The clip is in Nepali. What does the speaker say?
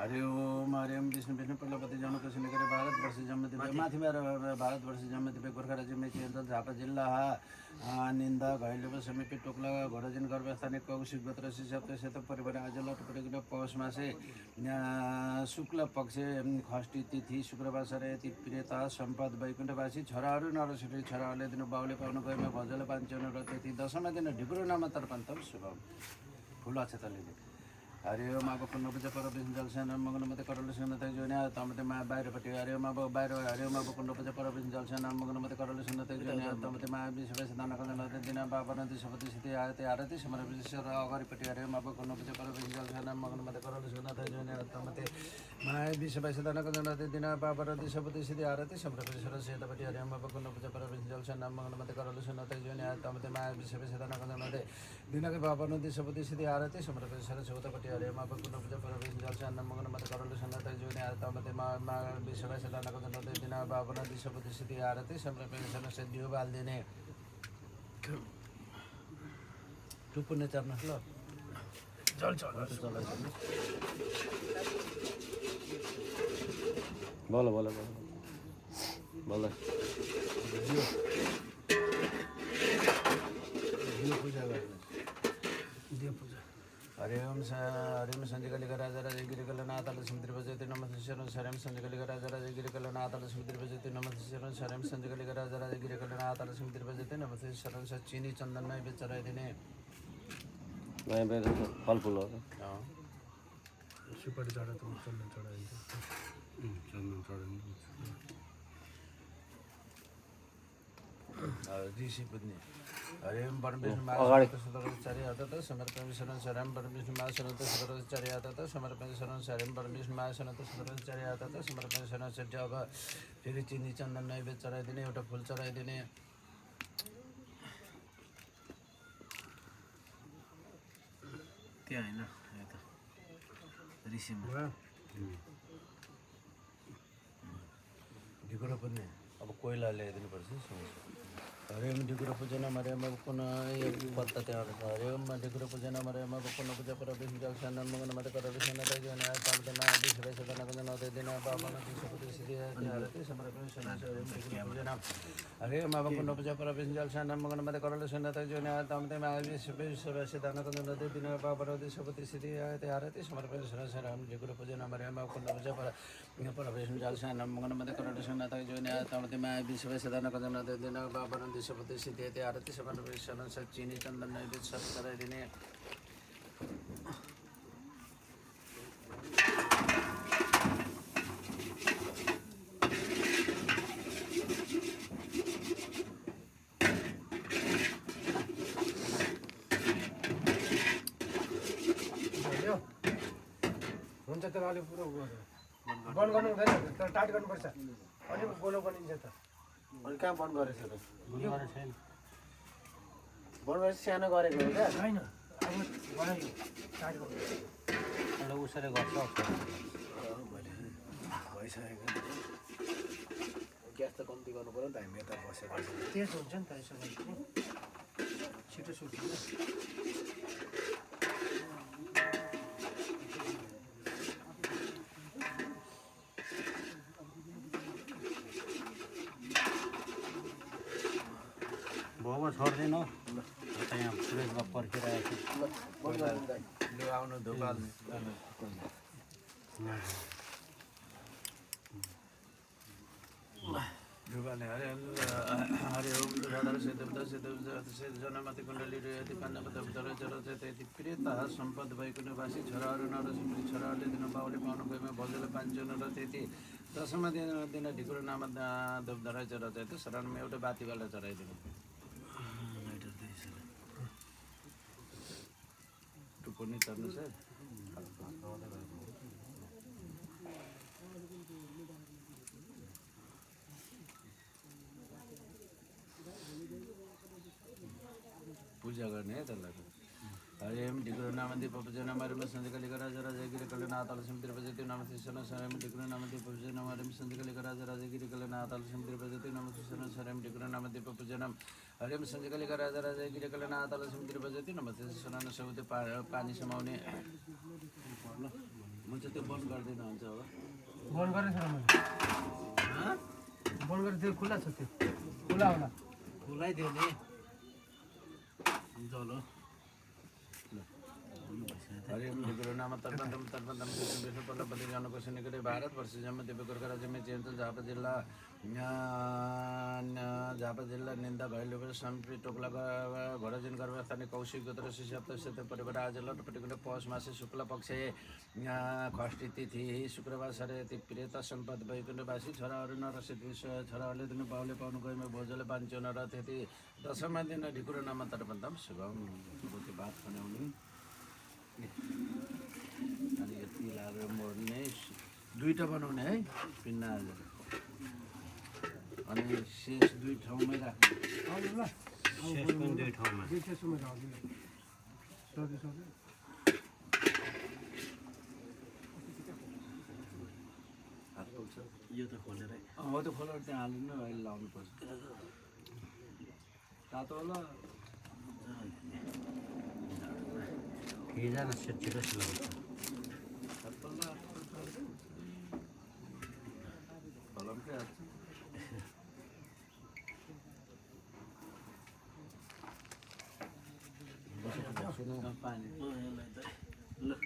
हरि ओम विष्णु विष्णु प्रलपति जन्म कृष्ण करे भारतवर्ष जन्मति माथिबाट भारतवर्ष जन्मति गोर्खा राज्य मेची अञ्चल झापा जिल्ला निन्दा घैलेब समीपी टोक्ला घोडजिन गर्भस्थाने कौशिक गोत्र सप्त सेत परिवार आज लटपटेको पौष मासे शुक्ल पक्ष खष्टी तिथि शुक्रबार सरयति प्रियता सम्पद वैकुण्ठवासी छोराहरू नरसरी छोराहरूले दिनु बाउले पाउनु गएमा भजले पाञ्चन र त्यति दशमा दिन ढिकुरो नाम तर्पन्तम शुभम फुल अक्षतले हरि ओम अब पुण्य पूजा पर विष्णु जलसेन मगन मते करले सुनते जोने तमते मा बाहिरपट्टि हरि ओम अब बाहिर हरि ओम अब पुण्य पूजा पर विष्णु जलसेन मगन मते करले सुनते जोने तमते मा विश्व दान कजन दिन बाबा नदी सपति स्थिति आते आरती समर विश्व अगाडिपट्टि हरि ओम अब पुण्य पूजा पर विष्णु जलसेन मगन मते करले सुनते जोने तमते मा विश्व दान कजन दिन बाबा नदी सपति स्थिति आरती समर विश्व सेतपट्टि हरि ओम अब पुण्य पूजा पर विष्णु जलसेन मगन मते करले सुनते जोने तमते मा विश्व दान कजन दिनके बाबा नदी सपति स्थिति आरती समर विश्व सेतपट्टि हरि ओम अब पुण्य पूजा पर विष्णु जलसेन मगन मते करले सुनते जोने तमते मा विश्व दान कजन दिन बाबा नदी सपति स्थिति आरती समर विश्व से दियो बाल्दिने टुपुने चर्नुहोस् ल चल बोल पूजा हरि ओम संजयकलिका राजा राजा गिरिकल नाथाल समुद्र बजते नमः शरण शरम संजयकलिका राजा राजा गिरिकल नाथाल समुद्र बजते नमः शरण शरम संजयकलिका राजा राजा गिरिकल नाथाल समुद्र बजते नमः शरण चिनी चन्दन नैवेद्य चढाइदिने फलफुल हो सुपारी चढाएको चन्दन चढाइन्छ चन्दन चढाइन्छ ऋषि पुज्ने हरि ओम परमेश्वर माचार्य अत समर्पण शरण शरम परमेश्वर माशरण सदराचार्य अत समर्पण शरण शरम परमेश्वर माशरण सदराचार्य अत समर्पण शरण सट्य अब फेरि चिनी चन्दन नैवेद्य चढाइदिने एउटा फुल चढाइदिने त्यहाँ होइन यता ऋषिमा ढिकुरो पुज्ने अब कोइला ल्याइदिनुपर्छ हरि ओम ढिकुरो पूजन हरि ओम पुनः पत्ता त्यहाँ हरि ओम ढिकुरो पूजन हरि ओम पुनः पूजा पर विष्णु जलसेन मगन मते कर विष्णु तै जन तमते मा विश्व सदन कजन नते दिन बाबा नदी सपति सिद्धि आरती समर्पण शरण हरि ओम ढिकुरो पूजन हरि ओम पुनः पूजा पर विष्णु जलसेन मगन मते कर विष्णु तै जन तमते मा विश्व सदन कजन नते दिन बाबा नदी सपति सिद्धि आरती समर्पण शरण हरि ओम ढिकुरो पूजन हरि ओम पुनः पूजा पर विष्णु जलसेन मगन मते कर विष्णु तै जन तमते मा विश्व सदन कजन नते दिन बाबा नदी सपति सिद्धि आरती समर्पण शरण चिनी चन्दन नैवेद्य सब चढाइदिने हुन्छ तर अलिक पुरो बन्द गर्नु हुँदैन तर टाइट गर्नुपर्छ अनि गोलो बनिन्छ त अनि कहाँ बन्द गरेछ त बन्द गरेछ सानो गरेको हो क्या छैन अब बनायो टाइट गर्नु एउटा उसरी गर्छ भइसकेको ग्यास त कम्ती गर्नु पऱ्यो नि त हामी यता बसेर तेज हुन्छ नि त यसो गरेको छिटो सुक्छ भाउमा छोड्दैन यहाँ सुरेशमा पर्खिरहेको लु आउनु धुपाल धुपाल्ने हरे हरे ओम राधा जनमति कुण्डली यति यति प्रियता सम्पद वैकुण्ठवासी छोराहरू नरसिंह छोराहरूले दिन बाउले पाउनु गएमा भजले पाञ्चन र त्यति दशमा दिन ढिकुरो नाम धुपधरा चढाउँछ शरणमा एउटा बातीवाला चढाइदिनु टुप्पोनी चढ्नु छ पूजा गर्ने है त्यसलाई हरिम ढिकुरो नाम दीपपूजन हरिम संजकली राजा राजा गिरी कल नाथाल समुद्र बजती नाम शिशन सरम ढिकुरो नाम दीपपूजन हरिम संजकली राजा राजा गिरी कल नाथाल समुद्र बजती नाम शिशन सरम ढिकुरो नाम दीपपूजन हरिम संजकली राजा राजा गिरी कल नाथाल समुद्र बजती नाम शिशन सबुत पानी समाउने म चाहिँ त्यो बन्द गर्दिनँ हुन्छ अब बन्द गरेँ सर मैले बन्द गरेँ त्यो खुल्ला छ त्यो खुल्ला होला खुलाइदियो नि जलो हरिम ढिकुरो नाम तर्पन्तम तर्पन्तम कृष्ण विष्णु पल्लपति जनकोष निकटे भारतवर्ष जम्म दिव्य गोर्खा राज्य में चेंचल झापा जिल्ला झापा जिल्ला निंदा भैलो संपी टोकला घोडाजिन गर्भस्थानी कौशिक गोत्र सप्त परिवार आज लटपटिकुले पौष मासे शुक्ल पक्ष खष्टी तिथि शुक्रबार सरे प्रेत सम्पद वैकुण्ठवासी छोराहरू नरसित छोराहरूले दिनु बाउले पाउनु गएमा भोजले बान्च्यो न र त्यति दशमा दिन ढिकुरो नाम तर्पन्तम शुभम भात बनाउने अनि यो तिलहरू मोड्ने दुईवटा बनाउने है पिन्ना अनि शेष दुई ठाउँमै राख्ने हजुर ल शेष पनि दुई ठाउँमा दुईटा सुमेर हजुर सक्यो हात पुग्छ यो त खोलेरै हो त्यो खोलेर त्यहाँ हाल्नु न अहिले लाउनुपर्छ तातो होला फिर्जामा छिटो सिलाउँछ फलामकै हाल्छ पानी